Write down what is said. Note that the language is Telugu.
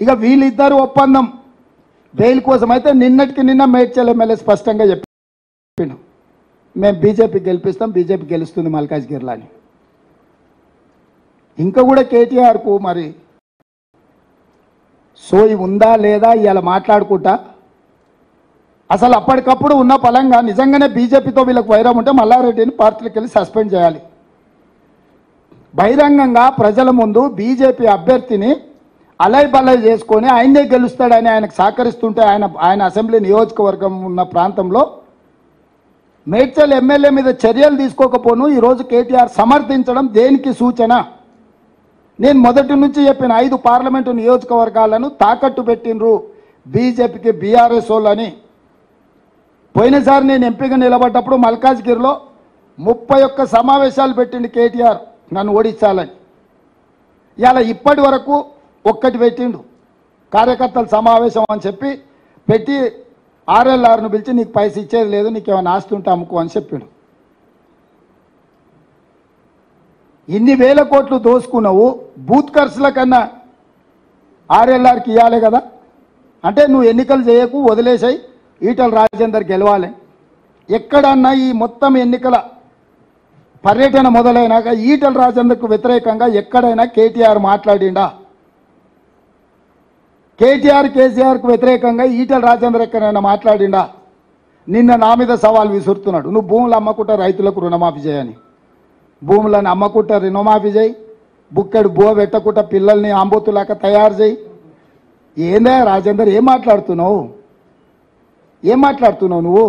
ఇక వీళ్ళిద్దరు ఒప్పందం బెయిల్ కోసం అయితే నిన్నటికి నిన్న మేడ్చల్ ఎమ్మెల్యే స్పష్టంగా చెప్పిండు, మేము బీజేపీ గెలిపిస్తాం, బీజేపీ గెలుస్తుంది మల్కాజ్గిరిలో అని. ఇంకా కూడా కేటీఆర్కు మరి సోయి ఉందా లేదా ఇవాళ మాట్లాడుకుంటా అసలు అప్పటికప్పుడు ఉన్న పలంగా నిజంగానే బీజేపీతో వీళ్ళకి వైరం ఉంటే మల్లారెడ్డిని పార్టీలకు వెళ్ళి సస్పెండ్ చేయాలి. బహిరంగంగా ప్రజల ముందు బీజేపీ అభ్యర్థిని అలై బలై చేసుకొని ఆయనే గెలుస్తాడని ఆయనకు సహకరిస్తుంటే ఆయన అసెంబ్లీ నియోజకవర్గం ఉన్న ప్రాంతంలో మేడ్చల్ ఎమ్మెల్యే మీద చర్యలు తీసుకోకపోను ఈరోజు కేటీఆర్ సమర్థించడం దేనికి సూచన? నేను మొదటి నుంచి చెప్పిన 5 పార్లమెంటు నియోజకవర్గాలను తాకట్టు పెట్టినరు బీజేపీకి బీఆర్ఎస్ వాళ్ళని. పోయినసారి నేను ఎంపీగా నిలబడ్డప్పుడు మల్కాజ్గిరిలో 31 సమావేశాలు పెట్టిండు కేటీఆర్ నన్ను ఓడించాలని. ఇలా ఇప్పటి వరకు ఒక్కటి పెట్టిండు, కార్యకర్తల సమావేశం అని చెప్పి పెట్టి ఆర్ఎల్ఆర్ను పిలిచి నీకు పైసలు ఇచ్చేది లేదు, నీకు ఏమైనా ఆస్తి ఉంటే అమ్ముకో అని చెప్పిండు. ఇన్ని వేల కోట్లు దోసుకున్నావు, బూత్ ఖర్చుల కన్నా ఆర్ఎల్ఆర్కి ఇవ్వాలి కదా. అంటే నువ్వు ఎన్నికలు చేయకు, వదిలేసాయి, ఈటల రాజేందర్ గెలవాలి. ఎక్కడన్నా ఈ మొత్తం ఎన్నికల పర్యటన మొదలైనాక ఈటల రాజేందర్కు వ్యతిరేకంగా ఎక్కడైనా కేటీఆర్ మాట్లాడిండా? కేటీఆర్ కేసీఆర్కు వ్యతిరేకంగా ఈటల రాజేందర్ ఎక్కడైనా మాట్లాడిండా? నిన్న నా మీద సవాల్ విసురుతున్నాడు, నువ్వు భూములు అమ్మకుంటా రైతులకు రుణమాఫీ చేయని. భూములను అమ్మకుంటా రుణమాఫీ చేయి, బుక్కెడు బో పెట్టకుండా పిల్లల్ని ఆంబోతులాక తయారు చేయి. ఏందా రాజేందర్, ఏం మాట్లాడుతున్నావు నువ్వు?